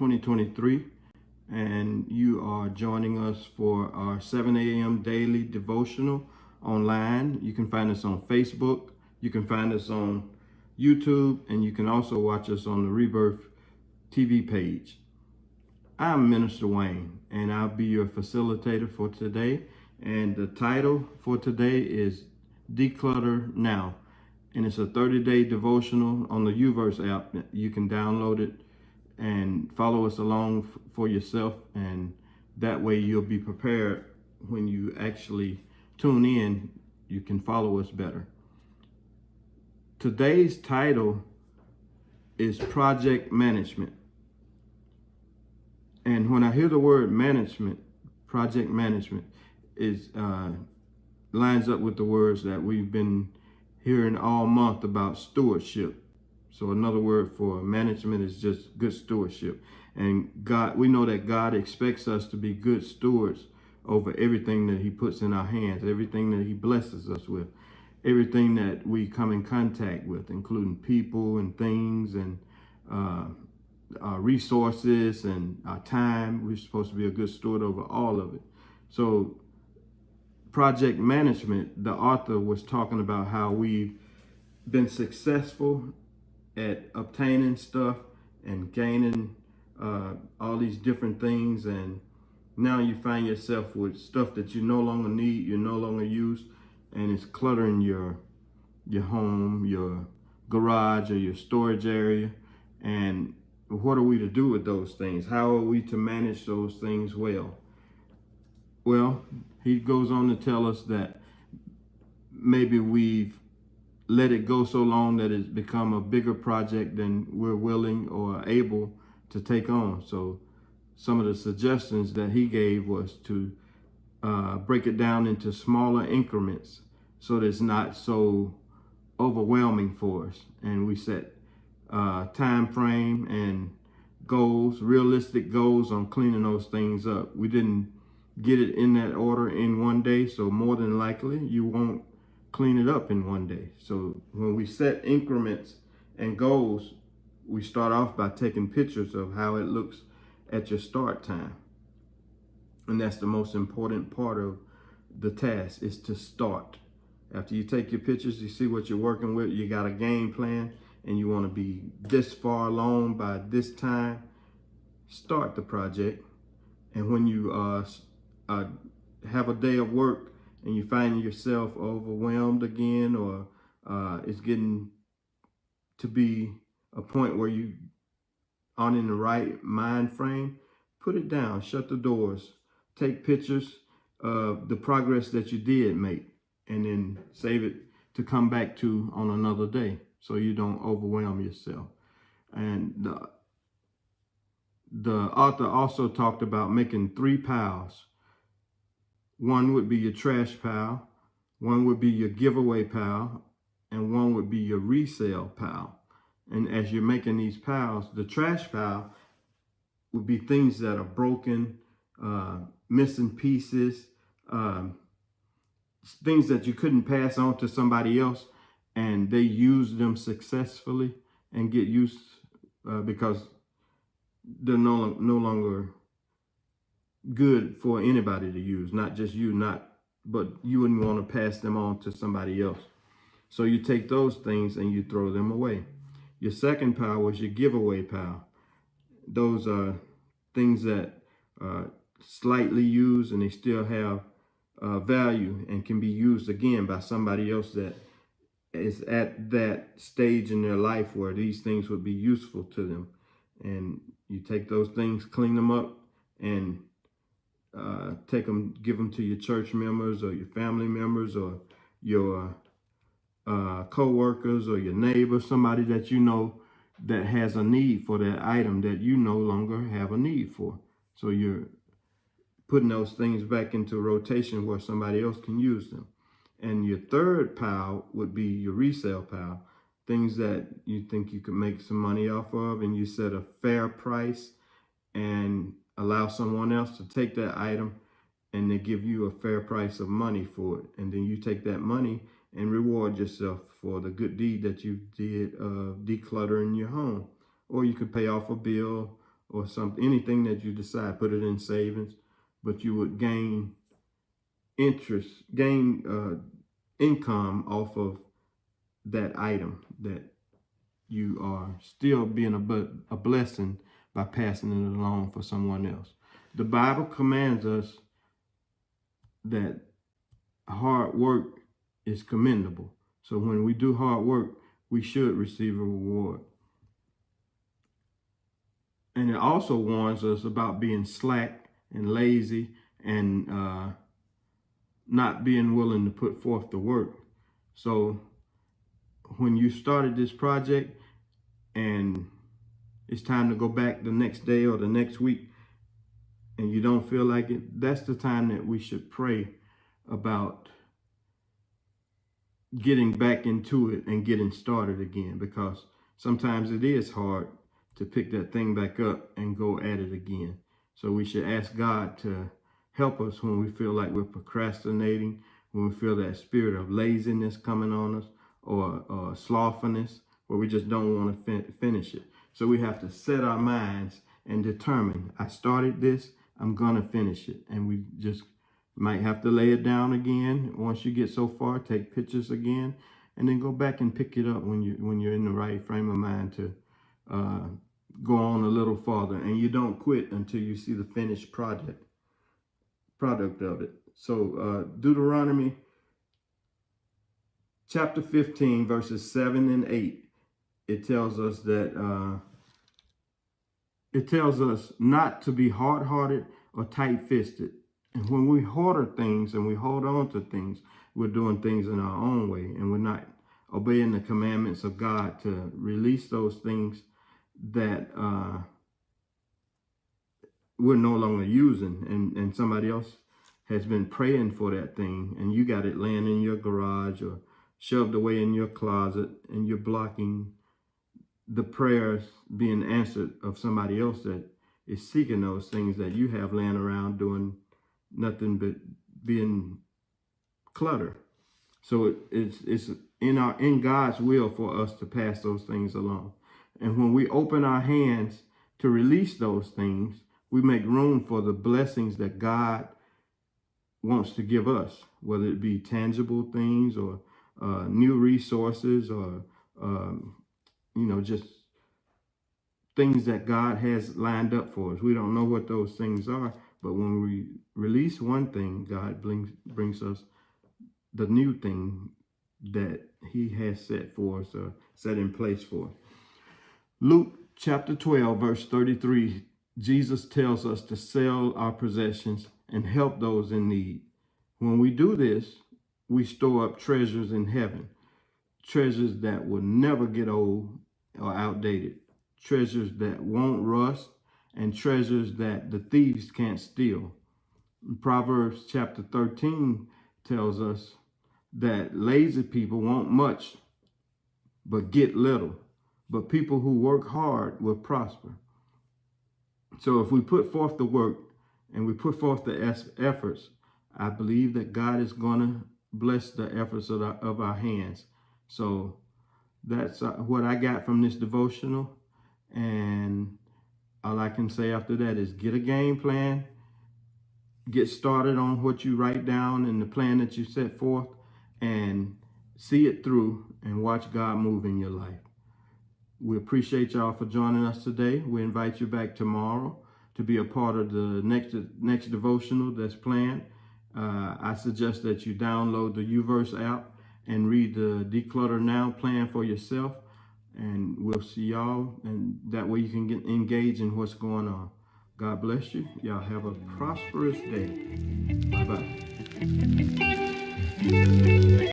2023, and you are joining us for our 7 a.m. daily devotional online. You can find us on Facebook, you can find us on YouTube, and you can also watch us on the Rebirth TV page. I'm Minister Wayne, and I'll be your facilitator for today. And the title for today is Declutter Now. And it's a 30-day devotional on the YouVersion app. You can download it and follow us along for yourself. And that way you'll be prepared when you actually tune in. You can follow us better. Today's title is Project Management. And when I hear the word management, project management is lines up with the words that we've been hearing all month about stewardship. So another word for management is just good stewardship. And God, we know that God expects us to be good stewards over everything that he puts in our hands, everything that he blesses us with, everything that we come in contact with, including people and things and our resources and our time. We're supposed to be a good steward over all of it. So project management, the author was talking about how we've been successful at obtaining stuff and gaining all these different things, and now you find yourself with stuff that you no longer need, you no longer use, and it's cluttering your home, your garage, or your storage area. And what are we to do with those things? How are we to manage those things well? Well, he goes on to tell us that maybe we've let it go so long that it's become a bigger project than we're willing or able to take on. So some of the suggestions that he gave was to break it down into smaller increments so that it's not so overwhelming for us. And we set time frame and goals, realistic goals on cleaning those things up. We didn't get it in that order in one day, so more than likely you won't clean it up in one day. So when we set increments and goals, we start off by taking pictures of how it looks at your start time. And that's the most important part of the task, is to start. After you take your pictures, you see what you're working with, you got a game plan, and you want to be this far along by this time, start the project. And when you have a day of work and you find yourself overwhelmed again, or it's getting to be a point where you aren't in the right mind frame, put it down, shut the doors, take pictures of the progress that you did make, and then save it to come back to on another day, so you don't overwhelm yourself. And the author also talked about making 3 piles. One would be your trash pile, one would be your giveaway pile, and one would be your resale pile. And as you're making these piles, the trash pile would be things that are broken, missing pieces, things that you couldn't pass on to somebody else, and they use them successfully and get used because they're no longer good for anybody to use, not just you, but you wouldn't want to pass them on to somebody else. So you take those things and you throw them away. Your second pile was your giveaway pile. Those are things that are slightly used and they still have value and can be used again by somebody else that is at that stage in their life where these things would be useful to them. And you take those things, clean them up, and give them to your church members or your family members or your co-workers or your neighbor, somebody that you know that has a need for that item that you no longer have a need for. So you're putting those things back into rotation where somebody else can use them. And your third pile would be your resale pile, things that you think you could make some money off of, and you set a fair price and allow someone else to take that item and they give you a fair price of money for it. And then you take that money and reward yourself for the good deed that you did of decluttering your home. Or you could pay off a bill or something, anything that you decide, put it in savings, but you would gain income off of that item, that you are still being a blessing by passing it along for someone else. The Bible commands us that hard work is commendable. So when we do hard work, we should receive a reward. And it also warns us about being slack and lazy and not being willing to put forth the work. So when you started this project and it's time to go back the next day or the next week and you don't feel like it, that's the time that we should pray about getting back into it and getting started again, because sometimes it is hard to pick that thing back up and go at it again. So we should ask God to help us when we feel like we're procrastinating, when we feel that spirit of laziness coming on us, or slothfulness, where we just don't want to finish it. So we have to set our minds and determine, I started this, I'm going to finish it. And we just might have to lay it down again. Once you get so far, take pictures again, and then go back and pick it up when you're in the right frame of mind to go on a little farther. And you don't quit until you see the finished product of it. So Deuteronomy chapter 15, verses 7 and 8, it tells us that it tells us not to be hard-hearted or tight-fisted. And when we hoard things and we hold on to things, we're doing things in our own way, and we're not obeying the commandments of God to release those things that we're no longer using, and somebody else has been praying for that thing, and you got it laying in your garage or shoved away in your closet, and you're blocking the prayers being answered of somebody else that is seeking those things that you have laying around doing nothing but being cluttered. So it's in God's will for us to pass those things along. And when we open our hands to release those things, we make room for the blessings that God wants to give us, whether it be tangible things or new resources or, just things that God has lined up for us. We don't know what those things are, but when we release one thing, God brings us the new thing that he has set for us or set in place for us. Luke chapter 12, verse 33, Jesus tells us to sell our possessions and help those in need. When we do this, we store up treasures in heaven, treasures that will never get old or outdated, treasures that won't rust, and treasures that the thieves can't steal. Proverbs chapter 13 tells us that lazy people want much but get little, but people who work hard will prosper. So if we put forth the work and we put forth the efforts, I believe that God is going to bless the efforts of our hands. So that's what I got from this devotional. And all I can say after that is get a game plan, get started on what you write down and the plan that you set forth, and see it through and watch God move in your life. We appreciate y'all for joining us today. We invite you back tomorrow to be a part of the next devotional that's planned. I suggest that you download the YouVersion app and read the Declutter Now plan for yourself. And we'll see y'all, and that way you can get engaged in what's going on. God bless you. Y'all have a prosperous day. Bye-bye.